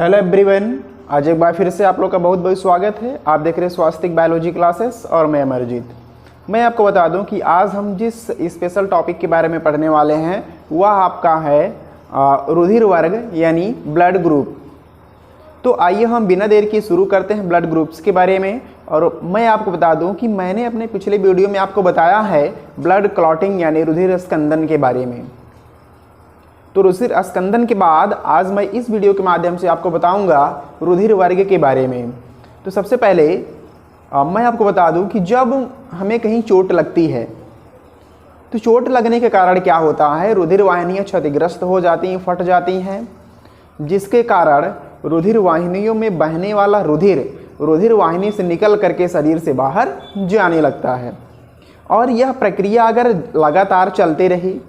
Hello everyone, आज एक बार फिर से आप लोग का बहुत बहुत स्वागत है। आप देख रहे हैं स्वास्थ्य बायोलॉजी क्लासेस और मैं अमरजीत। मैं आपको बता दूं कि आज हम जिस स्पेशल टॉपिक के बारे में पढ़ने वाले हैं वह आपका है रुधिर वर्ग यानी ब्लड ग्रुप। तो आइए हम बिना देर के शुरू करते हैं ब्लड ग्रुप्स के बारे में। और मैं आपको बता दूं कि मैंने अपने पिछले वीडियो में आपको बताया है ब्लड क्लॉटिंग यानी रुधिर स्कंदन के बारे में। तो रुधिर स्कंदन के बाद आज मैं इस वीडियो के माध्यम से आपको बताऊंगा रुधिर वर्ग के बारे में। तो सबसे पहले मैं आपको बता दूं कि जब हमें कहीं चोट लगती है तो चोट लगने के कारण क्या होता है, रुधिर वाहिनियाँ क्षतिग्रस्त हो जाती हैं, फट जाती हैं, जिसके कारण रुधिर वाहिनियों में बहने वाला रुधिर वाहिनी से निकल करके शरीर से बाहर जाने लगता है। और यह प्रक्रिया अगर लगातार चलते रही,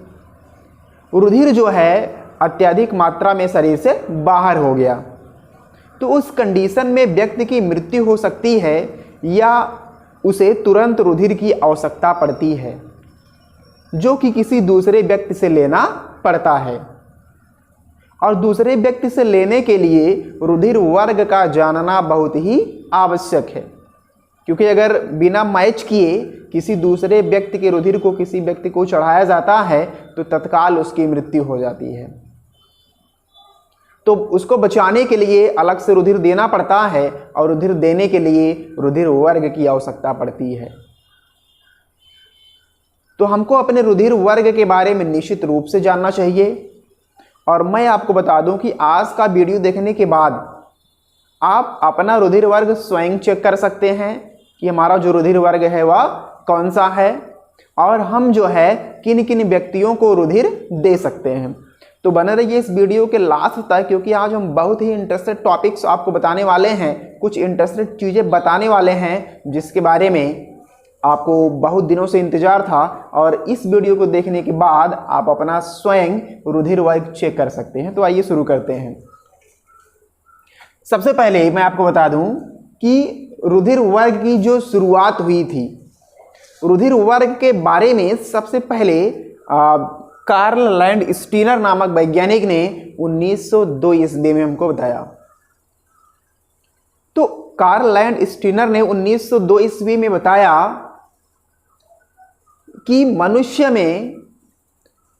रुधिर जो है अत्यधिक मात्रा में शरीर से बाहर हो गया, तो उस कंडीशन में व्यक्ति की मृत्यु हो सकती है या उसे तुरंत रुधिर की आवश्यकता पड़ती है, जो कि किसी दूसरे व्यक्ति से लेना पड़ता है। और दूसरे व्यक्ति से लेने के लिए रुधिर वर्ग का जानना बहुत ही आवश्यक है, क्योंकि अगर बिना मैच किए किसी दूसरे व्यक्ति के रुधिर को किसी व्यक्ति को चढ़ाया जाता है तो तत्काल उसकी मृत्यु हो जाती है। तो उसको बचाने के लिए अलग से रुधिर देना पड़ता है और रुधिर देने के लिए रुधिर वर्ग की आवश्यकता पड़ती है। तो हमको अपने रुधिर वर्ग के बारे में निश्चित रूप से जानना चाहिए। और मैं आपको बता दूं कि आज का वीडियो देखने के बाद आप अपना रुधिर वर्ग स्वयं चेक कर सकते हैं कि हमारा जो रुधिर वर्ग है वह कौन सा है और हम जो है किन किन व्यक्तियों को रुधिर दे सकते हैं। तो बने रहिए इस वीडियो के लास्ट तक, क्योंकि आज हम बहुत ही इंटरेस्टेड टॉपिक्स आपको बताने वाले हैं, कुछ इंटरेस्टेड चीज़ें बताने वाले हैं जिसके बारे में आपको बहुत दिनों से इंतजार था। और इस वीडियो को देखने के बाद आप अपना स्वयं रुधिर वर्ग चेक कर सकते हैं। तो आइए शुरू करते हैं। सबसे पहले मैं आपको बता दूं कि रुधिर वर्ग की जो शुरुआत हुई थी, रुधिर वर्ग के बारे में सबसे पहले कार्ल लैंडस्टीनर नामक वैज्ञानिक ने 1902 ईस्वी में हमको बताया। तो कार्ल लैंडस्टीनर ने 1902 ईस्वी में बताया कि मनुष्य में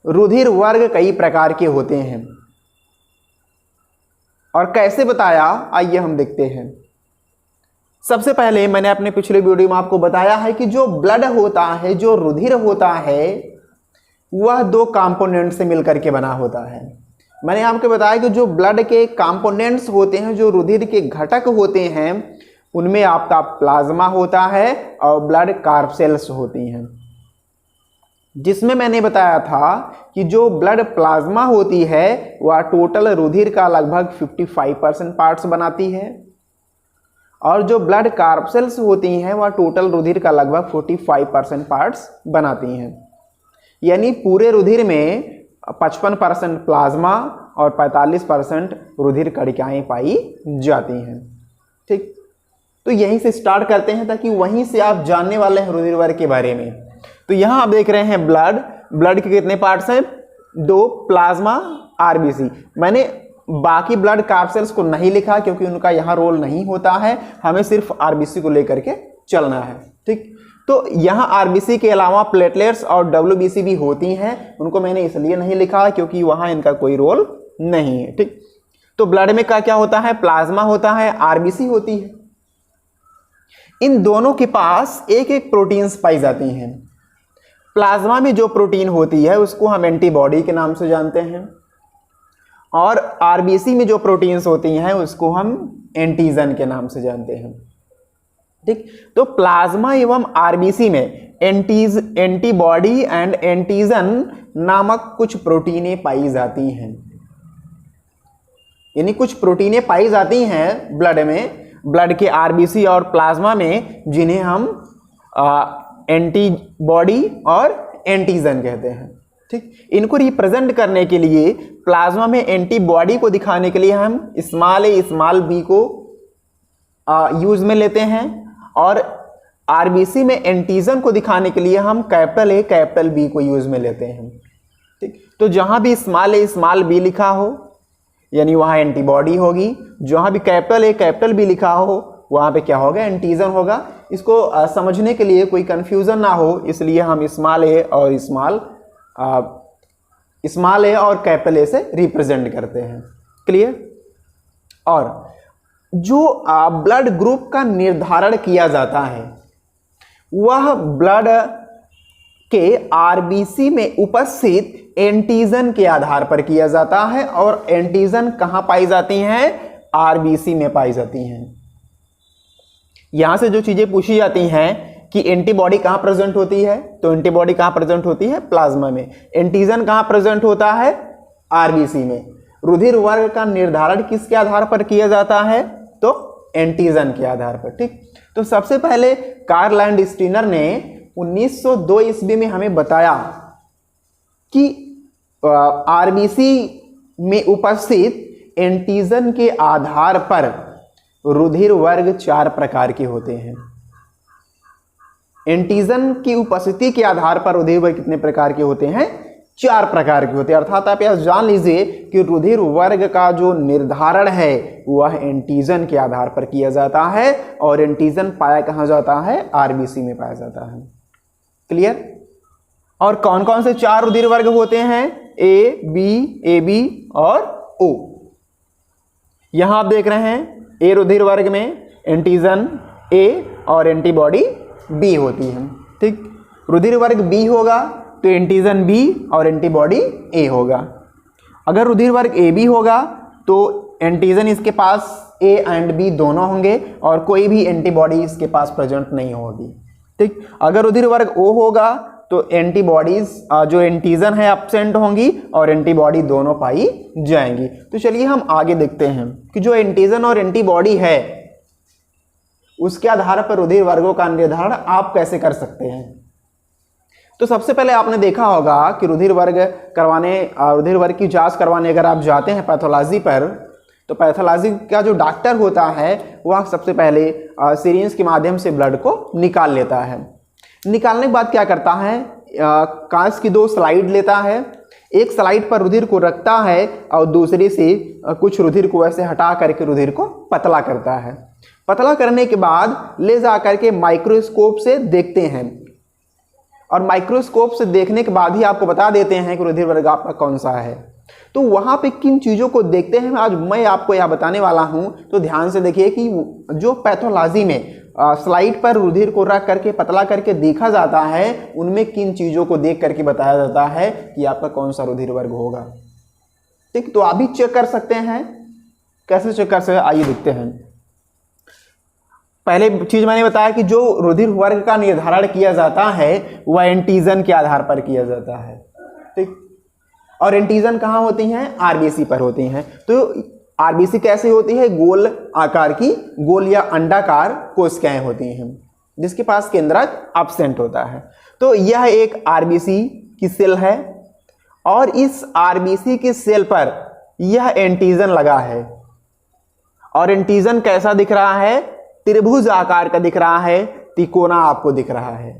रुधिर वर्ग कई प्रकार के होते हैं। और कैसे बताया, आइए हम देखते हैं। सबसे पहले मैंने अपने पिछले वीडियो में आपको बताया है कि जो ब्लड होता है, जो रुधिर होता है, वह दो कंपोनेंट से मिलकर के बना होता है। मैंने आपको बताया कि जो ब्लड के कंपोनेंट्स होते हैं, जो रुधिर के घटक होते हैं, उनमें आपका प्लाज्मा होता है और ब्लड कार्पसेल्स होती हैं। जिसमें मैंने बताया था कि जो ब्लड प्लाज्मा होती है वह टोटल रुधिर का लगभग 55% पार्ट्स बनाती है, और जो ब्लड कार्पसेल्स होती हैं वह टोटल रुधिर का लगभग 45% पार्ट्स बनाती हैं। यानी पूरे रुधिर में 55% प्लाज्मा और 45% रुधिर कणिकाएं पाई जाती हैं। ठीक, तो यहीं से स्टार्ट करते हैं ताकि वहीं से आप जानने वाले हैं रुधिर वर्ग के बारे में। तो यहां आप देख रहे हैं ब्लड के कितने पार्ट्स हैं, 2, प्लाज्मा, आरबीसी। मैंने बाकी ब्लड कार्पसेल्स को नहीं लिखा क्योंकि उनका यहां रोल नहीं होता है, हमें सिर्फ आरबीसी को लेकर के चलना है। ठीक, तो यहां आरबीसी के अलावा प्लेटलेट्स और डब्ल्यूबीसी भी होती हैं, उनको मैंने इसलिए नहीं लिखा क्योंकि वहां इनका कोई रोल नहीं है। ठीक, तो ब्लड में क्या होता है, प्लाज्मा होता है, आरबीसी होती है। इन दोनों के पास एक एक प्रोटीन्स पाई जाती हैं। प्लाज्मा में जो प्रोटीन होती है उसको हम एंटीबॉडी के नाम से जानते हैं, और आरबीसी में जो प्रोटीन्स होती हैं उसको हम एंटीजन के नाम से जानते हैं। ठीक, तो प्लाज्मा एवं आरबीसी में एंटीबॉडी एंड एंटीजन नामक कुछ प्रोटीनें पाई जाती हैं। यानी कुछ प्रोटीनें पाई जाती हैं ब्लड में, ब्लड के आरबीसी और प्लाज्मा में, जिन्हें हम एंटीबॉडी और एंटीजन कहते हैं। ठीक, इनको रिप्रेजेंट करने के लिए प्लाज्मा में एंटीबॉडी को दिखाने के लिए हम स्मॉल बी को यूज में लेते हैं, और आरबीसी में एंटीजन को दिखाने के लिए हम कैपिटल बी को यूज में लेते हैं। ठीक, तो जहां भी स्मॉल बी लिखा हो यानी वहाँ एंटीबॉडी होगी। जहाँ भी कैपिटल ए कैपिटल बी लिखा हो वहाँ पे क्या होगा, एंटीजन होगा। इसको समझने के लिए कोई कंफ्यूजन ना हो इसलिए हम स्मॉल ए और कैपिटल ए से रिप्रेजेंट करते हैं। क्लियर। और जो ब्लड ग्रुप का निर्धारण किया जाता है वह ब्लड के आरबीसी में उपस्थित एंटीजन के आधार पर किया जाता है। और एंटीजन कहां पाई जाती हैं, आरबीसी में पाई जाती हैं। यहां से जो चीजें पूछी जाती हैं कि एंटीबॉडी कहां प्रेजेंट होती है, तो एंटीबॉडी कहां प्रेजेंट होती है, प्लाज्मा में। एंटीजन कहां प्रेजेंट होता है, आरबीसी में। रुधिर वर्ग का निर्धारण किसके आधार पर किया जाता है, तो एंटीजन के आधार पर। ठीक। तो सबसे पहले कार्ल लैंडस्टीनर ने 1902 ईस्वी में हमें बताया कि आरबीसी में उपस्थित एंटीजन के आधार पर रुधिर वर्ग 4 प्रकार के होते हैं। एंटीजन की उपस्थिति के आधार पर रुधिर वर्ग कितने प्रकार के होते हैं, 4 प्रकार के होते हैं। अर्थात आप यह जान लीजिए कि रुधिर वर्ग का जो निर्धारण है वह एंटीजन के आधार पर किया जाता है। और एंटीजन पाया कहां जाता है, आरबीसी में पाया जाता है। क्लियर। और कौन कौन से 4 रुधिर वर्ग होते हैं, ए बी और ओ। यहां आप देख रहे हैं ए रुधिर वर्ग में एंटीजन ए और एंटीबॉडी बी होती है। ठीक। रुधिर वर्ग बी होगा तो एंटीजन बी और एंटीबॉडी ए होगा। अगर रुधिर वर्ग ए बी होगा तो एंटीजन इसके पास ए एंड बी दोनों होंगे और कोई भी एंटीबॉडी इसके पास प्रेजेंट नहीं होगी। ठीक। अगर रुधिर वर्ग ओ होगा तो एंटीबॉडीज जो एंटीजन है एब्सेंट होंगी और एंटीबॉडी दोनों पाई जाएंगी। तो चलिए हम आगे देखते हैं कि जो एंटीजन और एंटीबॉडी है उसके आधार पर रुधिर वर्गों का निर्धारण आप कैसे कर सकते हैं। तो सबसे पहले आपने देखा होगा कि रुधिर वर्ग की जांच करवाने अगर आप जाते हैं पैथोलॉजी पर, तो पैथोलॉजी का जो डॉक्टर होता है वह सबसे पहले सिरिंज के माध्यम से ब्लड को निकाल लेता है। निकालने के बाद क्या करता है, कांच की 2 स्लाइड लेता है। एक स्लाइड पर रुधिर को रखता है और दूसरी से कुछ रुधिर को ऐसे हटा करके रुधिर को पतला करता है। पतला करने के बाद ले जा करके माइक्रोस्कोप से देखते हैं और माइक्रोस्कोप से देखने के बाद ही आपको बता देते हैं कि रुधिर वर्ग आपका कौन सा है। तो वहां पे किन चीजों को देखते हैं आज मैं आपको यह बताने वाला हूं। तो ध्यान से देखिए कि जो पैथोलॉजी में स्लाइड पर रुधिर को रख करके पतला करके देखा जाता है उनमें किन चीजों को देख करके बताया जाता है कि आपका कौन सा रुधिर वर्ग होगा। ठीक। तो आप भी चेक कर सकते हैं। कैसे चेक कर सकते हैं, आइए देखते हैं। पहले चीज मैंने बताया कि जो रुधिर वर्ग का निर्धारण किया जाता है वह एंटीजन के आधार पर किया जाता है। ठीक। और एंटीजन कहाँ होती हैं, आरबीसी पर होती हैं। तो आरबीसी कैसे होती है, गोल आकार की, गोल या अंडाकार कोशिकाएं होती हैं जिसके पास केंद्रक एब्सेंट होता है। तो यह एक आरबीसी की सेल है और इस आरबीसी की सेल पर यह एंटीजन लगा है। और एंटीजन कैसा दिख रहा है, त्रिभुज आकार का दिख रहा है, तिकोना आपको दिख रहा है।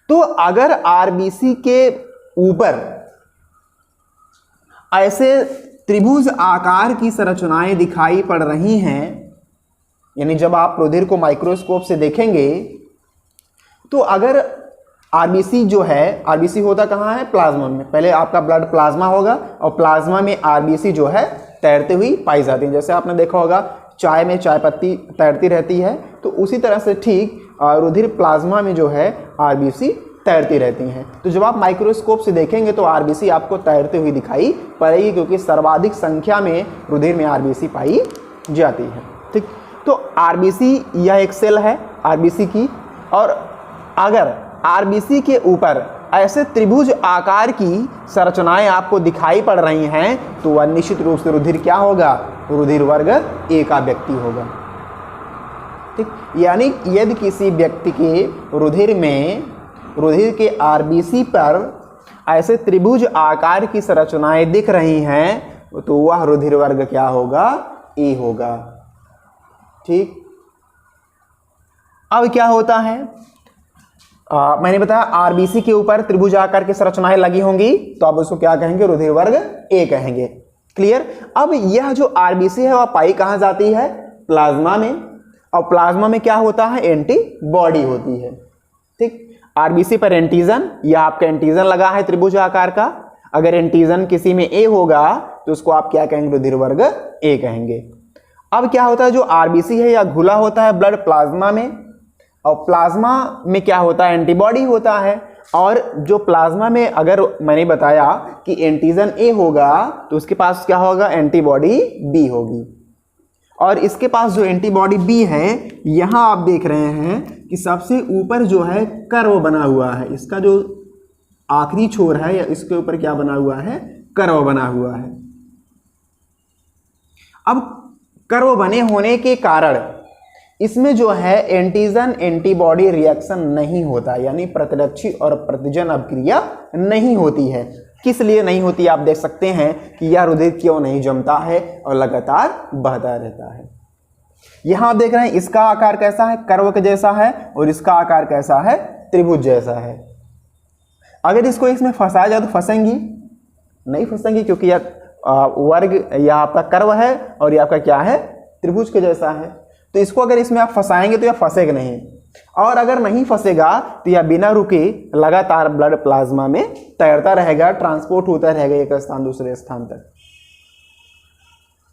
तो अगर आरबीसी के ऊपर ऐसे त्रिभुज आकार की संरचनाएं दिखाई पड़ रही हैं, यानी जब आप रुधिर को माइक्रोस्कोप से देखेंगे तो अगर आरबीसी जो है, आरबीसी होता कहाँ है, प्लाज्मा में। पहले आपका ब्लड प्लाज्मा होगा और प्लाज्मा में आरबीसी जो है तैरती हुई पाई जाती है। जैसे आपने देखा होगा चाय में चाय पत्ती तैरती रहती है, तो उसी तरह से ठीक रुधिर प्लाज्मा में जो है आरबीसी तैरती रहती हैं। तो जब आप माइक्रोस्कोप से देखेंगे तो आरबीसी आपको तैरते हुई दिखाई पड़ेगी क्योंकि सर्वाधिक संख्या में रुधिर में आरबीसी पाई जाती है। ठीक। तो आरबीसी यह एक सेल है आरबीसी की। और अगर आरबीसी के ऊपर ऐसे त्रिभुज आकार की संरचनाएं आपको दिखाई पड़ रही हैं तो वह निश्चित रूप से रुधिर क्या होगा, रुधिर वर्ग ए का व्यक्ति होगा। ठीक। यानी यदि किसी व्यक्ति के रुधिर के आरबीसी पर ऐसे त्रिभुज आकार की संरचनाएं दिख रही हैं तो वह रुधिर वर्ग क्या होगा, ए होगा। ठीक। अब क्या होता है, मैंने बताया आरबीसी के ऊपर त्रिभुज आकार की संरचनाएं लगी होंगी तो आप उसको क्या कहेंगे, रुधिर वर्ग ए कहेंगे। क्लियर। अब यह जो आरबीसी है वह पाई कहां जाती है, प्लाज्मा में, और प्लाज्मा में क्या होता है, एंटीबॉडी होती है। ठीक, आरबीसी पर एंटीजन, यह आपका एंटीजन लगा है त्रिभुज आकार का। अगर एंटीजन किसी में ए होगा तो उसको आप क्या कहेंगे, रुधिर वर्ग ए कहेंगे। अब क्या होता है, जो आरबीसी है यह घुला होता है ब्लड प्लाज्मा में, और प्लाज्मा में क्या होता है, एंटीबॉडी होता है। और जो प्लाज्मा में, अगर मैंने बताया कि एंटीजन ए होगा तो उसके पास क्या होगा, एंटीबॉडी बी होगी। और इसके पास जो एंटीबॉडी बी है, यहां आप देख रहे हैं कि सबसे ऊपर जो है कर्व बना हुआ है, इसका जो आखिरी छोर है या इसके ऊपर क्या बना हुआ है, कर्व बना हुआ है। अब कर्व बने होने के कारण इसमें जो है एंटीजन एंटीबॉडी रिएक्शन नहीं होता, यानी प्रतिरक्षी और प्रतिजन अभिक्रिया नहीं होती है। किस लिए नहीं होती, आप देख सकते हैं कि यह रुधिर क्यों नहीं जमता है और लगातार बहता रहता है। यहां आप देख रहे हैं इसका आकार कैसा है, कर्व के जैसा है, और इसका आकार कैसा है, त्रिभुज जैसा है। अगर इसको इसमें फंसाया जाए तो फंसेंगी नहीं, फंसेंगी, क्योंकि यह वर्ग, यह आपका कर्व है और यह आपका क्या है, त्रिभुज के जैसा है। तो इसको अगर इसमें आप फंसाएंगे तो यह फंसेगा नहीं, और अगर नहीं फंसेगा तो यह बिना रुके लगातार ब्लड प्लाज्मा में तैरता रहेगा, ट्रांसपोर्ट होता रहेगा एक स्थान दूसरे स्थान तक।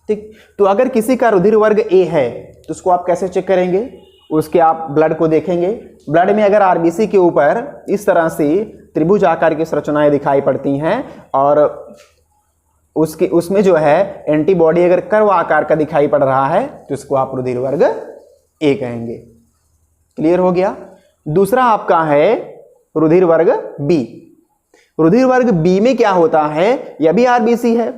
ठीक, तो अगर किसी का रुधिर वर्ग ए है तो उसको आप कैसे चेक करेंगे, उसके आप ब्लड को देखेंगे। ब्लड में अगर आरबीसी के ऊपर इस तरह से त्रिभुज आकार की संरचनाएं दिखाई पड़ती हैं और उसमें जो है एंटीबॉडी अगर कर्व आकार का दिखाई पड़ रहा है तो इसको आप रुधिर वर्ग ए कहेंगे। क्लियर हो गया। दूसरा आपका है रुधिर वर्ग बी। रुधिर वर्ग बी में क्या होता है, यह भी आरबीसी है,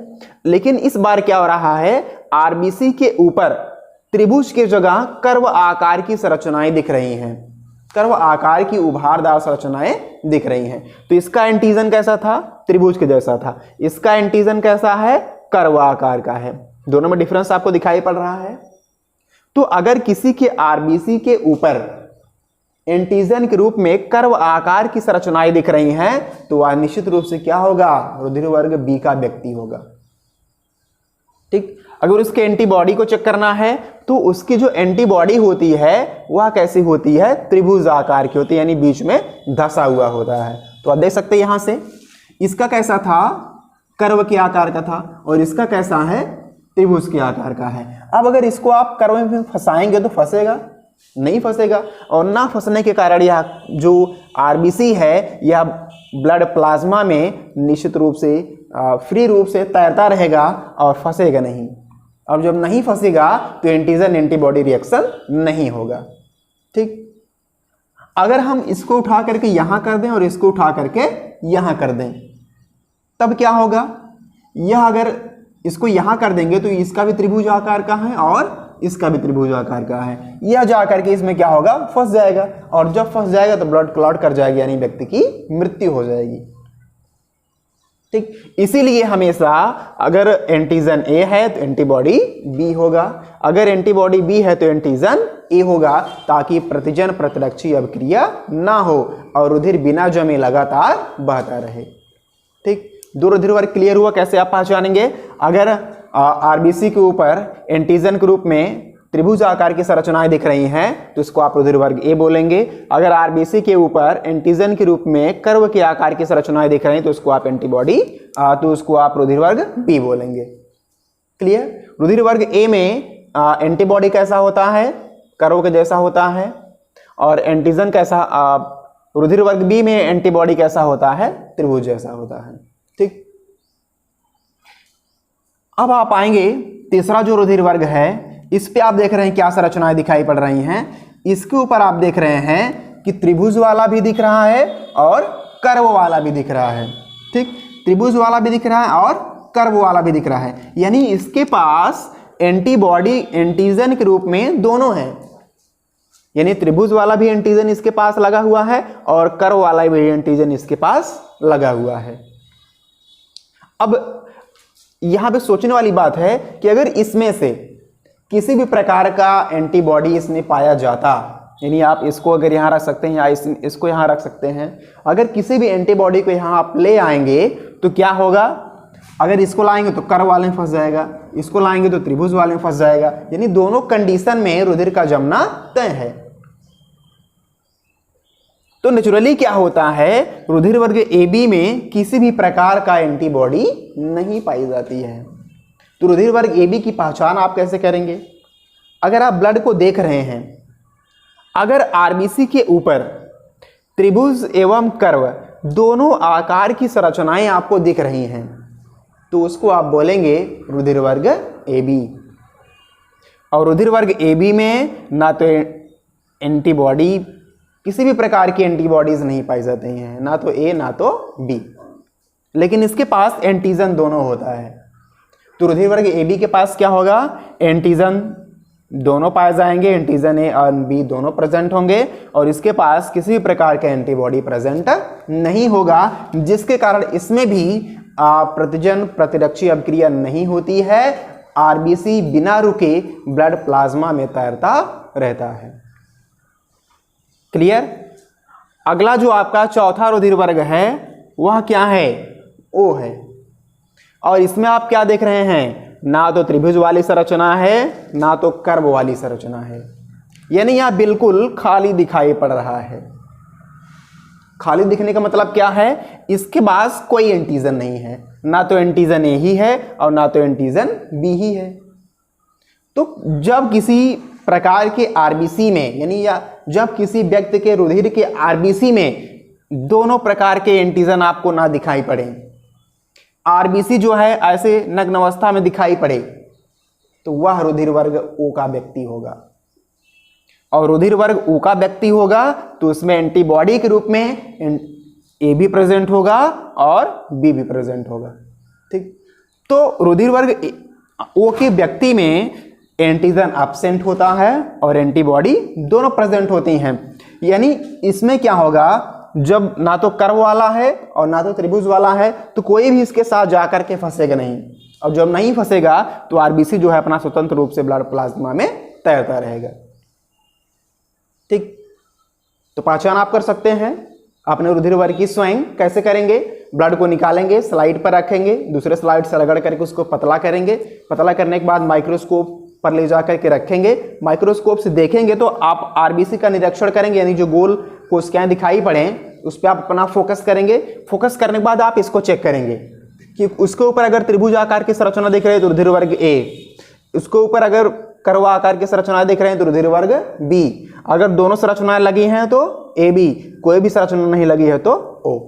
लेकिन इस बार क्या हो रहा है, आरबीसी के ऊपर त्रिभुज के जगह कर्व आकार की संरचनाएं दिख रही हैं, कर्व आकार की उभारदार संरचनाएं दिख रही हैं। तो इसका एंटीजन कैसा था, त्रिभुज के जैसा था, इसका एंटीजन कैसा है, कर्व आकार का है। दोनों में डिफरेंस आपको दिखाई पड़ रहा है। तो अगर किसी के आरबीसी के ऊपर एंटीजन के रूप में कर्व आकार की संरचनाएं दिख रही हैं तो वह निश्चित रूप से क्या होगा, रुधिर वर्ग बी का व्यक्ति होगा। ठीक, अगर उसके एंटीबॉडी को चेक करना है तो उसकी जो एंटीबॉडी होती है वह कैसी होती है, त्रिभुज आकार की होती है, यानी बीच में धसा हुआ होता है। तो आप देख सकते हैं यहां से इसका कैसा था, कर्व के आकार का था, और इसका कैसा है, त्रिभुज के आकार का है। अब अगर इसको आप कर्व में फंसाएंगे तो फंसेगा नहीं, फंसेगा, और ना फंसने के कारण यह जो आरबीसी है यह ब्लड प्लाज्मा में निश्चित रूप से फ्री रूप से तैरता रहेगा और फंसेगा नहीं। अब जब नहीं फंसेगा तो एंटीजन एंटीबॉडी रिएक्शन नहीं होगा। ठीक, अगर हम इसको उठा करके यहां कर दें और इसको उठा करके यहां कर दें तब क्या होगा, यह अगर इसको यहां कर देंगे तो इसका भी त्रिभुज आकार का है और इसका भी त्रिभुज आकार का है, यह जा करके इसमें क्या होगा, फंस जाएगा, और जब फंस जाएगा तो ब्लड क्लॉट कर जाएगी, यानी व्यक्ति की मृत्यु हो जाएगी। ठीक, इसीलिए हमेशा अगर एंटीजन ए है तो एंटीबॉडी बी होगा, अगर एंटीबॉडी बी है तो एंटीजन ए होगा, ताकि प्रतिजन प्रतिरक्षी अभिक्रिया ना हो और रुधिर बिना जमे लगातार बहता रहे। ठीक, दो रुधिर वर्ग क्लियर हुआ। कैसे आप पहचानेंगे, अगर आरबीसी के ऊपर एंटीजन के रूप में त्रिभुज आकार की संरचनाएं दिख रही हैं तो इसको आप रुधिर वर्ग ए बोलेंगे। अगर आरबीसी के ऊपर एंटीजन के रूप में कर्व के आकार की संरचनाएं दिख रही हैं तो उसको आप एंटीबॉडी तो उसको आप रुधिर वर्ग बी बोलेंगे। क्लियर। रुधिर वर्ग ए में एंटीबॉडी कैसा होता है, कर्व के जैसा होता है, और एंटीजन कैसा, रुधिर वर्ग बी में एंटीबॉडी कैसा होता है, त्रिभुज जैसा होता है। ठीक, अब आप आएंगे तीसरा जो रुधिर वर्ग है, इस पे आप देख रहे हैं क्या संरचनाएं दिखाई पड़ रही हैं। इसके ऊपर आप देख रहे हैं कि त्रिभुज वाला भी दिख रहा है और कर्व वाला भी दिख रहा है। ठीक, त्रिभुज वाला भी दिख रहा है और कर्व वाला भी दिख रहा है, यानी इसके पास एंटीबॉडी एंटीजन के रूप में दोनों है, यानी त्रिभुज वाला भी एंटीजन इसके पास लगा हुआ है और कर्व वाला भी एंटीजन इसके पास लगा हुआ है। अब यहां पे सोचने वाली बात है कि अगर इसमें से किसी भी प्रकार का एंटीबॉडी इसमें पाया जाता, यानी आप इसको अगर यहां रख सकते हैं या इसको यहां रख सकते हैं, अगर किसी भी एंटीबॉडी को यहां आप ले आएंगे तो क्या होगा, अगर इसको लाएंगे तो कर्व वाले में फंस जाएगा, इसको लाएंगे तो त्रिभुज वाले में फंस जाएगा, यानी दोनों कंडीशन में रुधिर का जमना तय है। तो नेचुरली क्या होता है, रुधिर वर्ग ए बी में किसी भी प्रकार का एंटीबॉडी नहीं पाई जाती है। तो रुधिर वर्ग ए बी की पहचान आप कैसे करेंगे? अगर आप ब्लड को देख रहे हैं, अगर आरबीसी के ऊपर त्रिभुज एवं कर्व दोनों आकार की संरचनाएं आपको दिख रही हैं, तो उसको आप बोलेंगे रुधिर वर्ग ए बी। और रुधिर वर्ग ए बी में ना तो एंटीबॉडी, किसी भी प्रकार की एंटीबॉडीज नहीं पाई जाती हैं, ना तो ए ना तो बी, लेकिन इसके पास एंटीजन दोनों होता है। तो रुधिर वर्ग ए बी के पास क्या होगा, एंटीजन दोनों पाए जाएंगे, एंटीजन ए और बी दोनों प्रेजेंट होंगे, और इसके पास किसी भी प्रकार का एंटीबॉडी प्रेजेंट नहीं होगा, जिसके कारण इसमें भी प्रतिजन प्रतिरक्षी अभिक्रिया नहीं होती है। आरबीसी बिना रुके ब्लड प्लाज्मा में तैरता रहता है। क्लियर? अगला जो आपका चौथा रुधिर वर्ग है वह क्या है, ओ है। और इसमें आप क्या देख रहे हैं, ना तो त्रिभुज वाली संरचना है ना तो कर्व वाली संरचना है, यानी यह बिल्कुल खाली दिखाई पड़ रहा है। खाली दिखने का मतलब क्या है, इसके पास कोई एंटीजन नहीं है, ना तो एंटीजन ए ही है और ना तो एंटीजन बी ही है। तो जब किसी प्रकार के आरबीसी में, यानी या जब किसी व्यक्ति के रुधिर के आरबीसी में दोनों प्रकार के एंटीजन आपको ना दिखाई पड़े, आरबीसी जो है ऐसे नग्न अवस्था में दिखाई पड़े, तो वह रुधिर वर्ग ओ का व्यक्ति होगा। और रुधिर वर्ग ओ का व्यक्ति होगा तो उसमें एंटीबॉडी के रूप में ए भी प्रेजेंट होगा और बी भी प्रेजेंट होगा। ठीक, तो रुधिर वर्ग ओ के व्यक्ति में एंटीजन एब्सेंट होता है और एंटीबॉडी दोनों प्रेजेंट होती हैं। यानी इसमें क्या होगा, जब ना तो कर्व वाला है और ना तो त्रिभुज वाला है, तो कोई भी इसके साथ जाकर के फंसेगा नहीं, और जब नहीं फंसेगा तो आरबीसी जो है अपना स्वतंत्र रूप से ब्लड प्लाज्मा में तैरता रहेगा। ठीक, तो पहचान आप कर सकते हैं अपने रुधिर वर्ग की। स्वयं कैसे करेंगे, ब्लड को निकालेंगे, स्लाइड पर रखेंगे, दूसरे स्लाइड से रगड़ करके उसको पतला करेंगे, पतला करने के बाद माइक्रोस्कोप पर ले जाकर के रखेंगे, माइक्रोस्कोप से देखेंगे तो आप आरबीसी का निरीक्षण करेंगे, यानी जो गोल कोशिकाएं दिखाई पड़े उस पर आप अपना फोकस करेंगे। फोकस करने के बाद आप इसको चेक करेंगे कि उसके ऊपर अगर त्रिभुज आकार की संरचना दिख रही है तो रुधिर वर्ग ए, उसके ऊपर अगर कर्व आकार की संरचना दिख रहे हैं तो रुधिर वर्ग बी, अगर दोनों संरचनाएं लगी हैं तो ए बी, कोई भी संरचना नहीं लगी है तो ओ।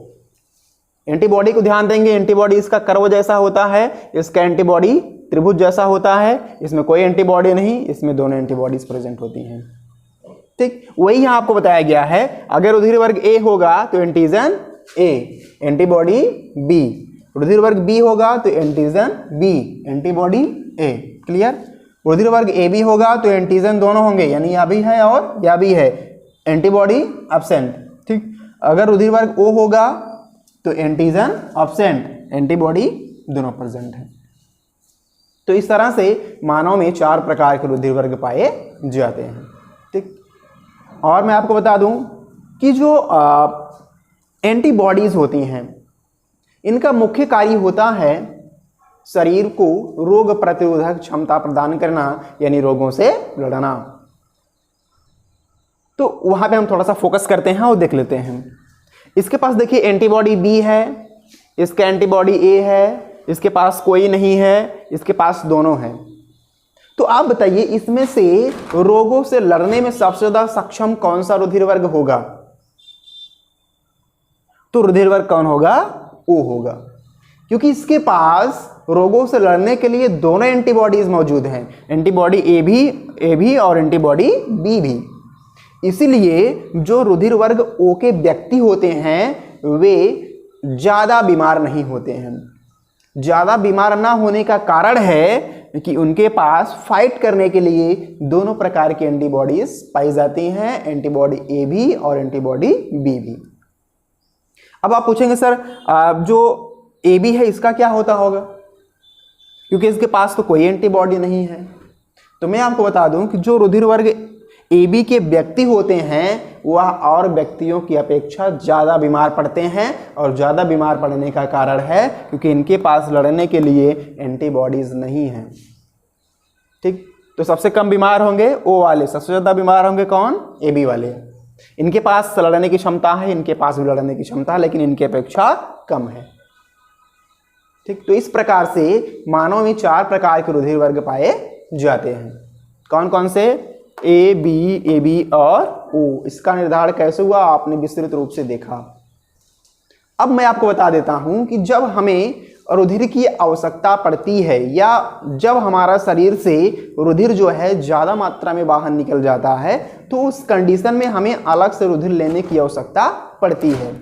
एंटीबॉडी को ध्यान देंगे, एंटीबॉडी इसका कर्व जैसा होता है, इसका एंटीबॉडी त्रिभुज जैसा होता है, इसमें कोई एंटीबॉडी नहीं, इसमें दोनों एंटीबॉडीज प्रेजेंट होती हैं। ठीक, वही यहां आपको बताया गया है। अगर रुधिर वर्ग ए होगा तो एंटीजन ए, एंटीबॉडी बी, रुधिर वर्ग बी होगा तो एंटीजन बी, एंटीबॉडी ए। क्लियर? रुधिर वर्ग ए बी होगा तो एंटीजन दोनों होंगे, यानी यह भी है और यह भी है, एंटीबॉडी एब्सेंट। ठीक, अगर रुधिर वर्ग ओ होगा तो एंटीजन एब्सेंट, एंटीबॉडी दोनों प्रेजेंट है। तो इस तरह से मानव में 4 प्रकार के रुधिर वर्ग पाए जाते हैं। ठीक, और मैं आपको बता दूं कि जो एंटीबॉडीज होती हैं, इनका मुख्य कार्य होता है शरीर को रोग प्रतिरोधक क्षमता प्रदान करना, यानी रोगों से लड़ना। तो वहां पे हम थोड़ा सा फोकस करते हैं और देख लेते हैं। इसके पास देखिए एंटीबॉडी बी है, इसका एंटीबॉडी ए है, इसके पास कोई नहीं है, इसके पास दोनों हैं। तो आप बताइए इसमें से रोगों से लड़ने में सबसे ज्यादा सक्षम कौन सा रुधिर वर्ग होगा? तो रुधिर वर्ग कौन होगा? ओ होगा, क्योंकि इसके पास रोगों से लड़ने के लिए दोनों एंटीबॉडीज मौजूद हैं, एंटीबॉडी ए भी और एंटीबॉडी बी भी। इसीलिए जो रुधिर वर्ग ओ के व्यक्ति होते हैं वे ज्यादा बीमार नहीं होते हैं। ज्यादा बीमार ना होने का कारण है कि उनके पास फाइट करने के लिए दोनों प्रकार की एंटीबॉडीज पाई जाती हैं, एंटीबॉडी ए भी और एंटीबॉडी बी भी। अब आप पूछेंगे सर जो ए बी है इसका क्या होता होगा, क्योंकि इसके पास तो कोई एंटीबॉडी नहीं है। तो मैं आपको बता दूं कि जो रुधिर वर्ग AB के व्यक्ति होते हैं वह और व्यक्तियों की अपेक्षा ज़्यादा बीमार पड़ते हैं, और ज़्यादा बीमार पड़ने का कारण है क्योंकि इनके पास लड़ने के लिए एंटीबॉडीज़ नहीं हैं। ठीक, तो सबसे कम बीमार होंगे O वाले, सबसे ज़्यादा बीमार होंगे कौन? AB वाले। इनके पास लड़ने की क्षमता है, इनके पास भी लड़ने की क्षमता है, लेकिन इनकी अपेक्षा कम है। ठीक, तो इस प्रकार से मानव में 4 प्रकार के रुधिर वर्ग पाए जाते हैं। कौन कौन से? ए बी और O। इसका निर्धारण कैसे हुआ आपने विस्तृत रूप से देखा। अब मैं आपको बता देता हूं कि जब हमें रुधिर की आवश्यकता पड़ती है या जब हमारा शरीर से रुधिर जो है ज़्यादा मात्रा में बाहर निकल जाता है, तो उस कंडीशन में हमें अलग से रुधिर लेने की आवश्यकता पड़ती है।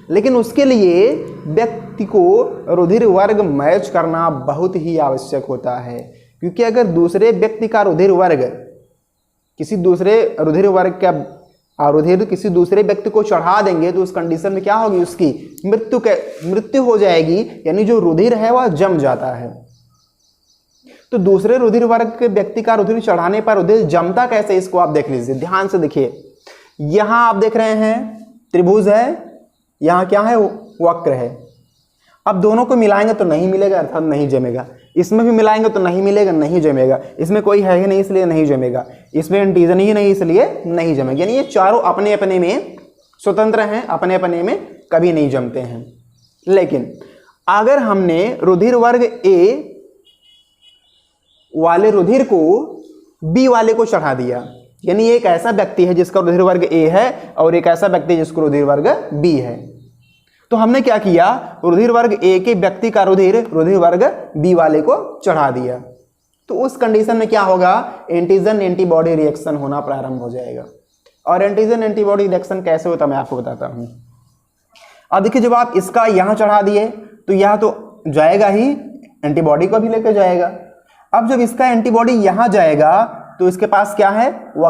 लेकिन उसके लिए व्यक्ति को रुधिर वर्ग मैच करना बहुत ही आवश्यक होता है, क्योंकि अगर दूसरे व्यक्ति का रुधिर वर्ग किसी दूसरे रुधिर वर्ग का रुधिर किसी दूसरे व्यक्ति को चढ़ा देंगे तो उस कंडीशन में क्या होगी? उसकी मृत्यु हो जाएगी, यानी जो रुधिर है वह जम जाता है। तो दूसरे रुधिर वर्ग के व्यक्ति का रुधिर चढ़ाने पर रुधिर जमता कैसे, इसको आप देख लीजिए, ध्यान से देखिए। यहां आप देख रहे हैं त्रिभुज है, यहां क्या है? वक्र है। अब दोनों को मिलाएंगे तो नहीं मिलेगा, अर्थात नहीं जमेगा। इसमें भी मिलाएंगे तो नहीं मिलेगा, नहीं जमेगा। इसमें कोई है ही नहीं इसलिए नहीं जमेगा, इसमें एंटीजन ही नहीं इसलिए नहीं जमेगा। यानी ये चारों अपने अपने में स्वतंत्र हैं, अपने अपने में कभी नहीं जमते हैं। लेकिन अगर हमने रुधिर वर्ग ए वाले रुधिर को बी वाले को चढ़ा दिया, यानी एक ऐसा व्यक्ति है जिसका रुधिर वर्ग ए है और एक ऐसा व्यक्ति जिसका रुधिर वर्ग बी है, तो हमने क्या किया? रुधिर वर्ग ए के व्यक्ति का रुधिर वर्ग बी वाले को चढ़ा दिया। तो उस कंडीशन में क्या होगा? एंटीजन एंटीबॉडी रिएक्शन होना प्रारंभ हो जाएगा। और एंटीजन एंटीबॉडी रिएक्शन कैसे होता है मैं आपको बताता हूं। अब देखिए, जब आप इसका यहां चढ़ा दिए तो यह तो जाएगा ही, एंटीबॉडी को भी लेकर जाएगा। अब जब इसका एंटीबॉडी यहां जाएगा तो इसके पास क्या है? वह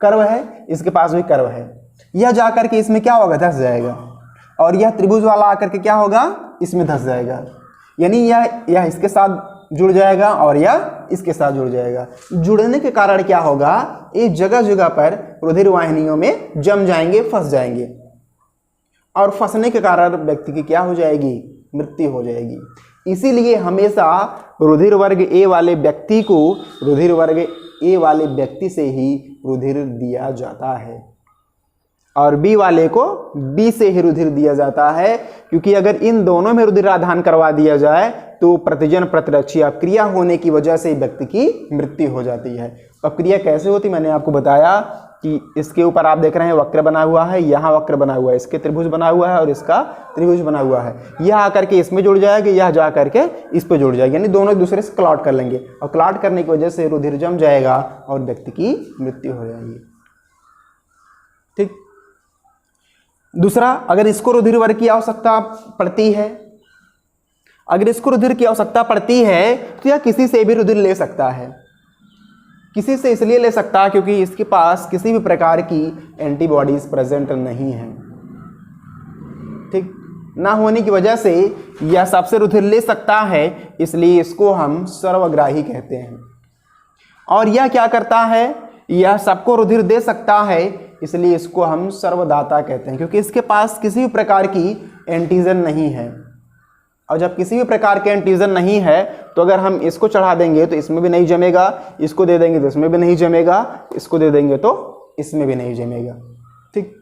कर्व है, इसके पास भी कर्व है। यह जाकर के इसमें क्या होगा? धंस जाएगा। और यह त्रिभुज वाला आकर के क्या होगा? इसमें धंस जाएगा। यानी यह इसके साथ जुड़ जाएगा और यह इसके साथ जुड़ जाएगा। जुड़ने के कारण क्या होगा? ये जगह जगह पर रुधिर वाहिनियों में जम जाएंगे, फंस जाएंगे, और फंसने के कारण व्यक्ति की क्या हो जाएगी? मृत्यु हो जाएगी। इसीलिए हमेशा रुधिर वर्ग ए वाले व्यक्ति को रुधिर वर्ग ए वाले व्यक्ति से ही रुधिर दिया जाता है, और बी वाले को बी से ही रुधिर दिया जाता है। क्योंकि अगर इन दोनों में रुधिराधान करवा दिया जाए तो प्रतिजन प्रतिरक्षी अक्रिया होने की वजह से व्यक्ति की मृत्यु हो जाती है। अक्रिया कैसे होती मैंने आपको बताया कि इसके ऊपर आप देख रहे हैं वक्र बना हुआ है, यहाँ वक्र बना हुआ है, इसके त्रिभुज बना हुआ है और इसका त्रिभुज बना हुआ है। यह आकर के इसमें जुड़ जाएगा, यह जा करके इस पे जुड़ जाएगा, यानी दोनों एक दूसरे से क्लॉट कर लेंगे, और क्लॉट करने की वजह से रुधिर जम जाएगा और व्यक्ति की मृत्यु हो जाएगी। ठीक। दूसरा, अगर इसको रुधिर वर्ग की आवश्यकता पड़ती है, अगर इसको रुधिर की आवश्यकता पड़ती है तो यह किसी से भी रुधिर ले सकता है। किसी से इसलिए ले सकता है क्योंकि इसके पास किसी भी प्रकार की एंटीबॉडीज प्रेजेंट नहीं है। ठीक, ना होने की वजह से यह सबसे रुधिर ले सकता है, इसलिए इसको हम सर्वग्राही कहते हैं। और यह क्या करता है? यह सबको रुधिर दे सकता है, इसलिए इसको हम सर्वदाता कहते हैं, क्योंकि इसके पास किसी भी प्रकार की एंटीजन नहीं है। और जब किसी भी प्रकार के एंटीजन नहीं है तो अगर हम इसको चढ़ा देंगे तो इसमें भी नहीं जमेगा, इसको दे देंगे तो इसमें भी नहीं जमेगा, इसको दे देंगे तो इसमें भी नहीं जमेगा। ठीक,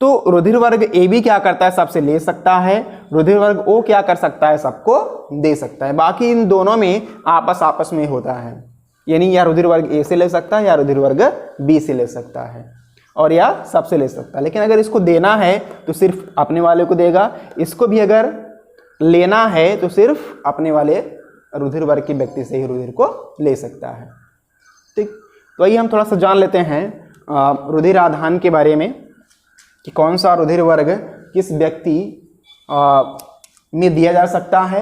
तो रुधिर वर्ग ए भी क्या करता है? सबसे ले सकता है। रुधिर वर्ग ओ क्या कर सकता है? सबको दे सकता है। बाकी इन दोनों में आपस में होता है, यानी या रुधिर वर्ग ए से ले सकता है या रुधिर वर्ग बी से ले सकता है, और या सबसे ले सकता है। लेकिन अगर इसको देना है तो सिर्फ अपने वाले को देगा, इसको भी अगर लेना है तो सिर्फ अपने वाले रुधिर वर्ग के व्यक्ति से ही रुधिर को ले सकता है। ठीक, तो आइए हम थोड़ा सा जान लेते हैं रुधिर आधान के बारे में कि कौन सा रुधिर वर्ग किस व्यक्ति में दिया जा सकता है,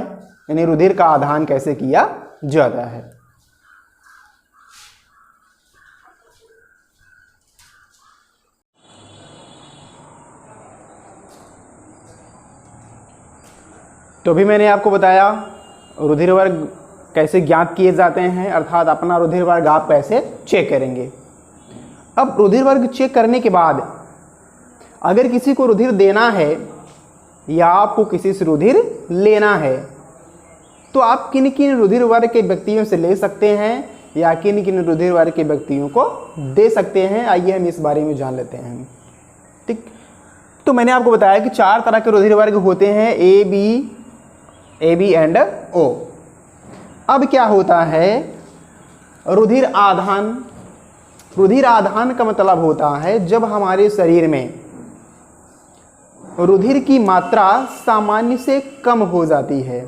यानी रुधिर का आधान कैसे किया जाता है। तो भी मैंने आपको बताया रुधिर वर्ग कैसे ज्ञात किए जाते हैं, अर्थात अपना रुधिर वर्ग आप कैसे चेक करेंगे। अब रुधिर वर्ग चेक करने के बाद अगर किसी को रुधिर देना है या आपको किसी से रुधिर लेना है तो आप किन किन रुधिर वर्ग के व्यक्तियों से ले सकते हैं या किन किन रुधिर वर्ग के व्यक्तियों को दे सकते हैं, आइए हम इस बारे में जान लेते हैं। ठीक, तो मैंने आपको बताया कि 4 तरह के रुधिर वर्ग होते हैं, ए बी एंड ओ। अब क्या होता है रुधिर आधान। रुधिर आधान का मतलब होता है जब हमारे शरीर में रुधिर की मात्रा सामान्य से कम हो जाती है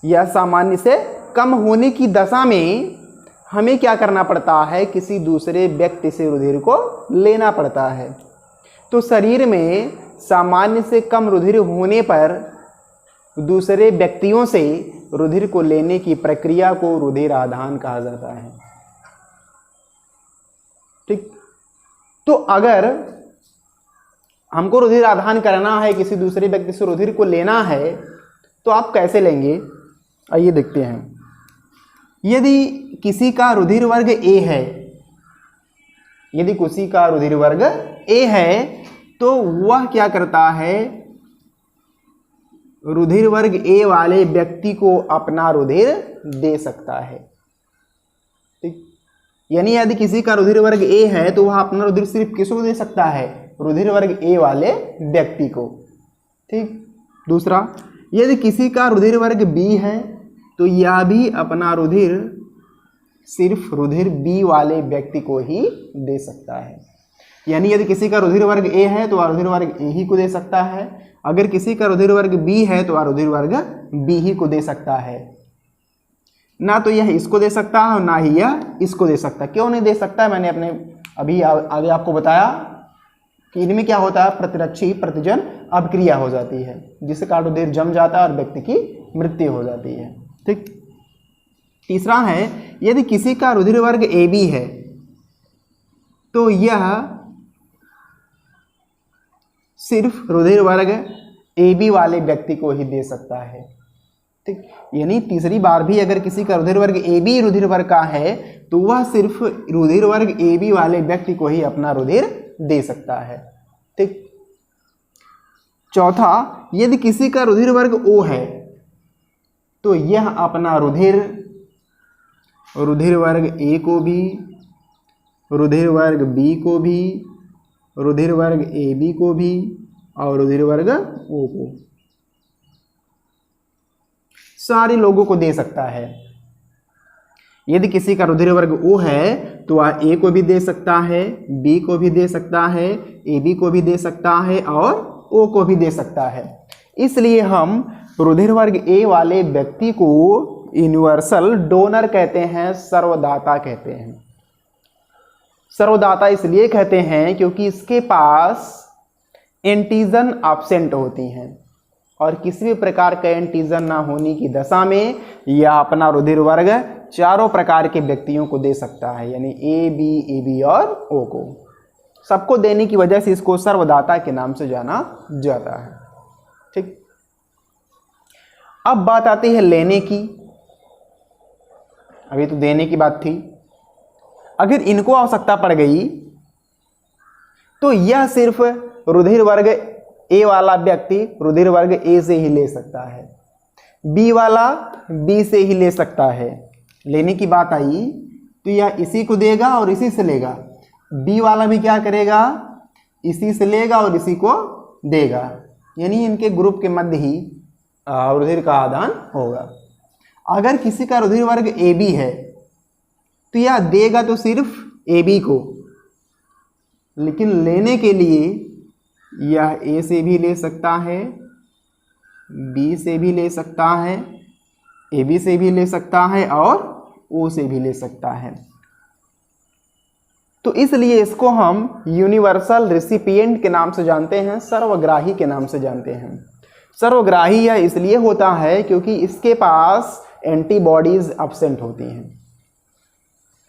या सामान्य से कम होने की दशा में हमें क्या करना पड़ता है, किसी दूसरे व्यक्ति से रुधिर को लेना पड़ता है। तो शरीर में सामान्य से कम रुधिर होने पर दूसरे व्यक्तियों से रुधिर को लेने की प्रक्रिया को रुधिर आधान कहा जाता है। ठीक, तो अगर हमको रुधिर आधान करना है, किसी दूसरे व्यक्ति से रुधिर को लेना है, तो आप कैसे लेंगे, आइए देखते हैं। यदि किसी का रुधिर वर्ग ए है, यदि किसी का रुधिर वर्ग ए है तो वह क्या करता है, रुधिर वर्ग ए वाले व्यक्ति को अपना रुधिर दे सकता है। ठीक, यानी यदि किसी का रुधिर वर्ग ए है तो वह अपना रुधिर सिर्फ किसको दे सकता है, रुधिर वर्ग ए वाले व्यक्ति को। ठीक, दूसरा, यदि किसी का रुधिर वर्ग बी है तो यह भी अपना रुधिर सिर्फ रुधिर बी वाले व्यक्ति को ही दे सकता है। यानी यदि किसी का रुधिर वर्ग ए है तो वह रुधिर वर्ग ए ही को दे सकता है, अगर किसी का रुधिर वर्ग बी है तो वह रुधिर वर्ग बी ही को दे सकता है। ना तो यह इसको दे सकता है और ना ही यह इसको दे सकता है। क्यों नहीं दे सकता है, मैंने अपने अभी आगे आपको बताया कि इनमें क्या होता है, प्रतिरक्षी प्रतिजन अभिक्रिया हो जाती है जिससे का रुधिर जम जाता है और व्यक्ति की मृत्यु हो जाती है। ठीक, तीसरा है यदि किसी का रुधिर वर्ग ए बी है तो यह सिर्फ रुधिर वर्ग ए बी वाले व्यक्ति को ही दे सकता है। ठीक, यानी तीसरी बार भी अगर किसी का रुधिर वर्ग ए बी रुधिर वर्ग का है तो वह सिर्फ रुधिर वर्ग ए बी वाले व्यक्ति को ही अपना रुधिर दे सकता है। ठीक, चौथा, यदि किसी का रुधिर वर्ग ओ है तो यह अपना रुधिर वर्ग ए को भी, रुधिर वर्ग बी को भी, रुधिर वर्ग ए बी को भी और रुधिर वर्ग ओ को, सारे लोगों को दे सकता है। यदि किसी का रुधिर वर्ग ओ है तो वह ए को भी दे सकता है, बी को भी दे सकता है, ए बी को भी दे सकता है और ओ को भी दे सकता है। इसलिए हम रुधिर वर्ग ए वाले व्यक्ति को यूनिवर्सल डोनर कहते हैं, सर्वदाता कहते हैं। सर्वदाता इसलिए कहते हैं क्योंकि इसके पास एंटीजन एब्सेंट होती हैं और किसी भी प्रकार का एंटीजन ना होने की दशा में यह अपना रुधिर वर्ग चारों प्रकार के व्यक्तियों को दे सकता है, यानी ए बी और ओ को सबको देने की वजह से इसको सर्वदाता के नाम से जाना जाता है। ठीक, अब बात आती है लेने की। अभी तो देने की बात थी, अगर इनको आवश्यकता पड़ गई तो यह सिर्फ रुधिर वर्ग ए वाला व्यक्ति रुधिर वर्ग ए से ही ले सकता है, बी वाला बी से ही ले सकता है। लेने की बात आई तो यह इसी को देगा और इसी से लेगा, बी वाला भी क्या करेगा, इसी से लेगा और इसी को देगा, यानी इनके ग्रुप के मध्य ही रुधिर का आदान होगा। अगर किसी का रुधिर वर्ग ए बी है तो यह देगा तो सिर्फ ए बी को, लेकिन लेने के लिए यह ए से भी ले सकता है, बी से भी ले सकता है, ए बी से भी ले सकता है और ओ से भी ले सकता है। तो इसलिए इसको हम यूनिवर्सल रेसिपिएंट के नाम से जानते हैं, सर्वग्राही के नाम से जानते हैं। सर्वग्राही यह इसलिए होता है क्योंकि इसके पास एंटीबॉडीज एब्सेंट होती हैं।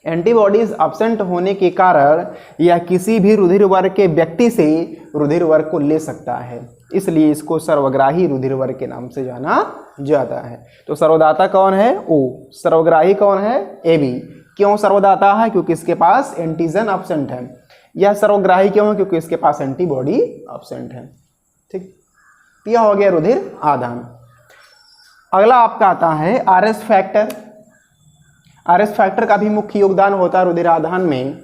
एंटीबॉडीज एब्सेंट होने के कारण यह किसी भी रुधिर वर्ग के व्यक्ति से रुधिर वर्ग को ले सकता है, इसलिए इसको सर्वग्राही रुधिर वर्ग के नाम से जाना जाता है। तो सर्वदाता कौन है? ओ। सर्वग्राही कौन है? A B. क्यों सर्वदाता है? क्योंकि इसके पास एंटीजन एब्सेंट है। यह सर्वग्राही क्यों है? क्योंकि इसके पास एंटीबॉडी एब्सेंट है। ठीक, यह हो गया रुधिर आदान। अगला आपका आता है आरएस फैक्टर। आरएस फैक्टर का भी मुख्य योगदान होता है रुधिर आदान में।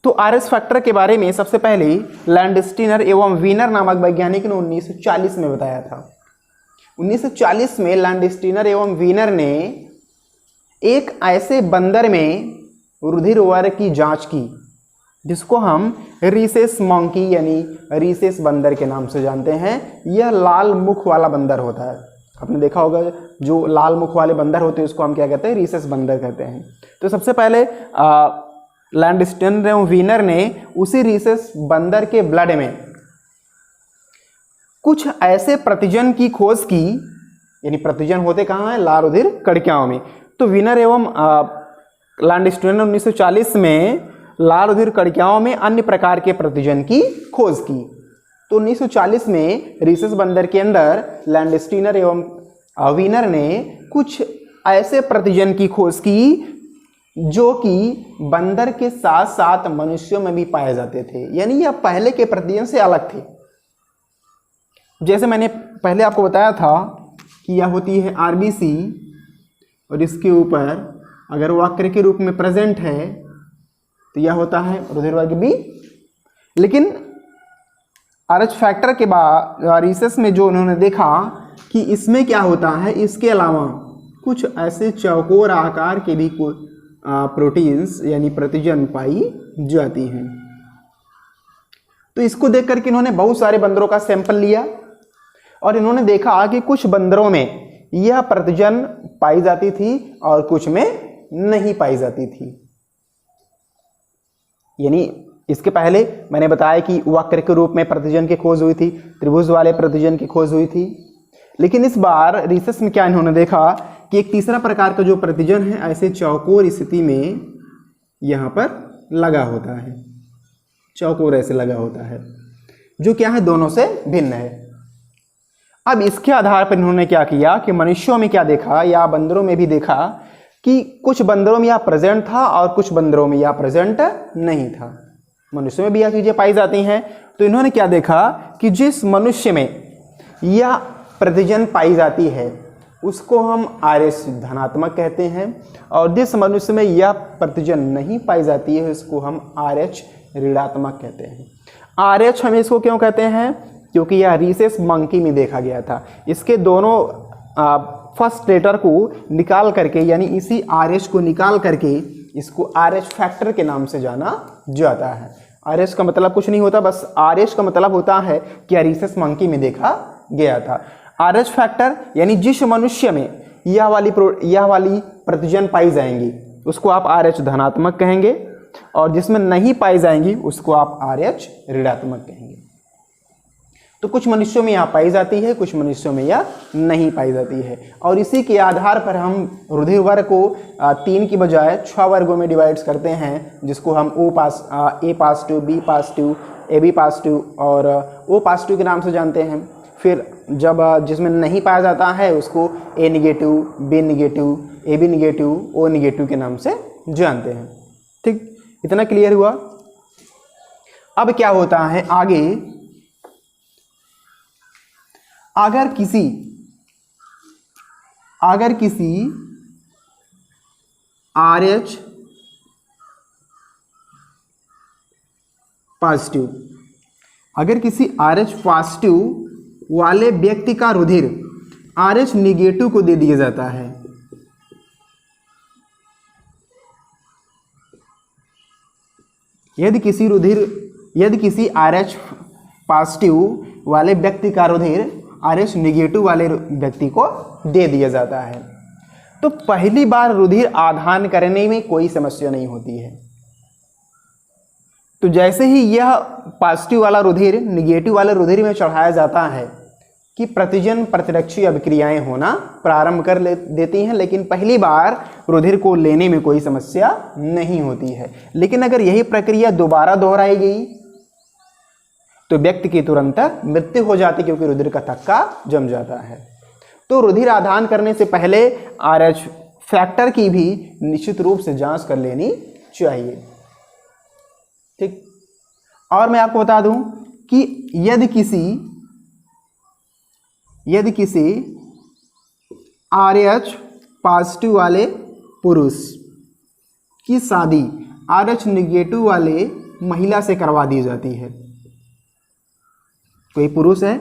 तो आरएस फैक्टर के बारे में सबसे पहले लैंडस्टीनर एवं वीनर नामक वैज्ञानिक ने 1940 में बताया था। 1940 में लैंडस्टीनर एवं वीनर ने एक ऐसे बंदर में रुधिर वर्ग की जांच की जिसको हम रीसेस मंकी यानी रीसेस बंदर के नाम से जानते हैं। यह लाल मुख वाला बंदर होता है। आपने देखा होगा जो लाल मुख वाले बंदर होते हैं उसको हम क्या कहते हैं? रीसेस बंदर कहते हैं। तो सबसे पहले लैंडस्टीनर एवं वीनर ने उसी रीसेस बंदर के ब्लड में कुछ ऐसे प्रतिजन की खोज की, यानी प्रतिजन होते कहाँ हैं? लाल रुधिर कणिकाओं में। तो वीनर एवं लैंडस्टीनर ने 1940 में लाल रुधिर कणिकाओं में अन्य प्रकार के प्रतिजन की खोज की। तो 1940 में रीसेस बंदर के अंदर लैंडस्टीनर एवं वीनर ने कुछ ऐसे प्रतिजन की खोज की जो कि बंदर के साथ साथ मनुष्यों में भी पाए जाते थे, यानी यह पहले के प्रतिजन से अलग थे। जैसे मैंने पहले आपको बताया था कि यह होती है आरबीसी और इसके ऊपर अगर वक्र के रूप में प्रेजेंट है तो यह होता है रुधिर वर्ग बी। लेकिन आरएच फैक्टर के बाद रिसर्च में जो उन्होंने देखा कि इसमें क्या होता है, इसके अलावा कुछ ऐसे चौकोर आकार के भी प्रोटीन्स यानी प्रतिजन पाई जाती हैं। तो इसको देख करके इन्होंने बहुत सारे बंदरों का सैंपल लिया और इन्होंने देखा कि कुछ बंदरों में यह प्रतिजन पाई जाती थी और कुछ में नहीं पाई जाती थी। यानी इसके पहले मैंने बताया कि वक्र के रूप में प्रतिजन की खोज हुई थी, त्रिभुज वाले प्रतिजन की खोज हुई थी। लेकिन इस बार रिसर्च में क्या इन्होंने देखा कि एक तीसरा प्रकार का जो प्रतिजन है ऐसे चौकोर स्थिति में यहाँ पर लगा होता है, चौकोर ऐसे लगा होता है, जो क्या है दोनों से भिन्न है। अब इसके आधार पर इन्होंने क्या किया कि मनुष्यों में क्या देखा या बंदरों में भी देखा कि कुछ बंदरों में यह प्रेजेंट था और कुछ बंदरों में यह प्रेजेंट नहीं था। मनुष्य में भी यह चीजें पाई जाती हैं। तो इन्होंने क्या देखा कि जिस मनुष्य में यह प्रतिजन पाई जाती है उसको हम आरएच धनात्मक कहते हैं और जिस मनुष्य में यह प्रतिजन नहीं पाई जाती है उसको हम आरएच ऋणात्मक कहते हैं। आरएच हम इसको क्यों कहते हैं? क्योंकि यह रीसेस मंकी में देखा गया था। इसके दोनों फर्स्ट लेटर को निकाल करके यानी इसी आरएच को निकाल करके इसको आरएच फैक्टर के नाम से जाना जाता है। आरएच का मतलब कुछ नहीं होता, बस आरएच का मतलब होता है कि रीसेस मंकी में देखा गया था। आरएच फैक्टर यानी जिस मनुष्य में यह वाली प्रतिजन पाई जाएंगी उसको आप आरएच धनात्मक कहेंगे और जिसमें नहीं पाई जाएंगी उसको आप आरएच ऋणात्मक कहेंगे। तो कुछ मनुष्यों में यह पाई जाती है, कुछ मनुष्यों में यह नहीं पाई जाती है और इसी के आधार पर हम रुधिर वर्ग को 3 की बजाय 6 वर्गों में डिवाइड करते हैं, जिसको हम A positive, B positive, A B positive और ओ पास टू के नाम से जानते हैं। फिर जब जिसमें नहीं पाया जाता है उसको A negative, B negative, A B negative, O negative के नाम से जानते हैं। ठीक, इतना क्लियर हुआ। अब क्या होता है आगे, अगर किसी RH पॉजिटिव, अगर किसी RH पॉजिटिव वाले व्यक्ति का रुधिर RH निगेटिव को दे दिया जाता है, यदि किसी RH पॉजिटिव वाले व्यक्ति का रुधिर RH निगेटिव वाले व्यक्ति को दे दिया जाता है तो पहली बार रुधिर आदान करने में कोई समस्या नहीं होती है। तो जैसे ही यह पॉजिटिव वाला रुधिर निगेटिव वाले रुधिर में चढ़ाया जाता है कि प्रतिजन प्रतिरक्षी अभिक्रियाएं होना प्रारंभ कर देती हैं, लेकिन पहली बार रुधिर को लेने में कोई समस्या नहीं होती है। लेकिन अगर यही प्रक्रिया दोबारा दोहराई गई तो व्यक्ति की तुरंत मृत्यु हो जाती है, क्योंकि रुधिर का थक्का जम जाता है। तो रुधिर आदान करने से पहले RH फैक्टर की भी निश्चित रूप से जांच कर लेनी चाहिए। ठीक। और मैं आपको बता दूं कि यदि किसी RH पॉजिटिव वाले पुरुष की शादी RH निगेटिव वाले महिला से करवा दी जाती है, कोई पुरुष है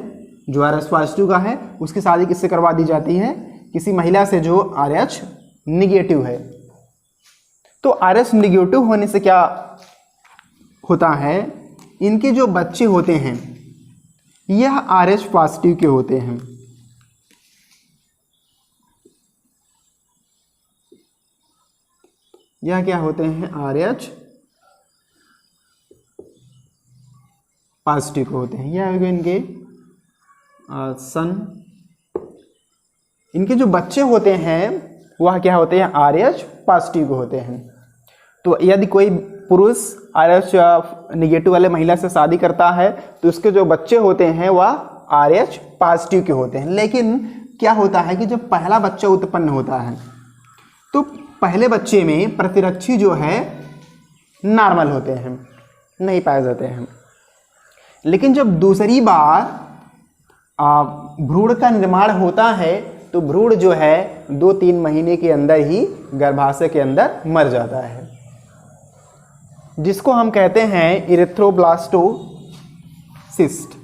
जो RH पॉजिटिव का है, उसकी शादी किससे करवा दी जाती है? किसी महिला से जो RH निगेटिव है। तो RH निगेटिव होने से क्या होता है, इनके जो बच्चे होते हैं यह RH पॉजिटिव के होते हैं। यह क्या होते हैं? RH पॉजिटिव के होते हैं। यह इनके सन, इनके जो बच्चे होते हैं वह क्या होते हैं? RH पॉजिटिव के होते हैं। तो यदि कोई पुरुष RH निगेटिव वाले महिला से शादी करता है तो उसके जो बच्चे होते हैं वह RH पॉजिटिव के होते हैं। लेकिन क्या होता है कि जब पहला बच्चा उत्पन्न होता है तो पहले बच्चे में प्रतिरक्षी जो है नॉर्मल होते हैं, नहीं पाए जाते हैं। लेकिन जब दूसरी बार भ्रूण का निर्माण होता है तो भ्रूण जो है 2-3 महीने के अंदर ही गर्भाशय के अंदर मर जाता है, जिसको हम कहते हैं इरिथ्रोब्लास्टोसिस्ट।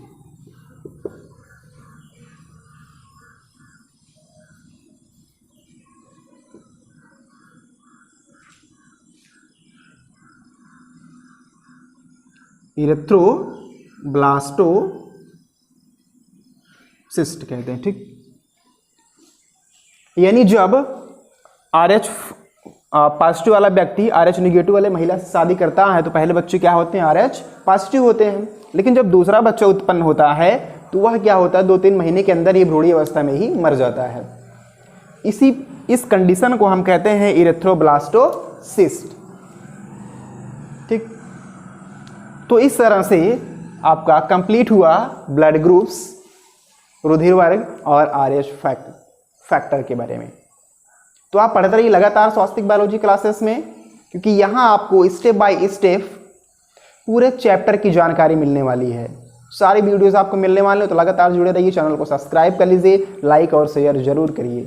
इरिथ्रोब्लास्टोसिस्ट कहते हैं। ठीक। यानी जब RH पॉजिटिव वाला व्यक्ति RH निगेटिव वाले महिला से शादी करता है तो पहले बच्चे क्या होते हैं? RH पॉजिटिव होते हैं। लेकिन जब दूसरा बच्चा उत्पन्न होता है तो वह क्या होता है? 2-3 महीने के अंदर ही भ्रूणीय अवस्था में ही मर जाता है। इस कंडीशन को हम कहते हैं इरिथ्रोब्लास्टोसिस्ट। ठीक। तो इस तरह से आपका कंप्लीट हुआ ब्लड ग्रुप्स, रुधिर वर्ग और RH फैक्टर के बारे में। तो आप पढ़ते रहिए लगातार स्वास्थ्य बायोलॉजी क्लासेस में, क्योंकि यहाँ आपको स्टेप बाय स्टेप पूरे चैप्टर की जानकारी मिलने वाली है। सारी वीडियोस आपको मिलने वाले हैं, तो लगातार जुड़े रहिए। चैनल को सब्सक्राइब कर लीजिए, लाइक और शेयर जरूर करिए।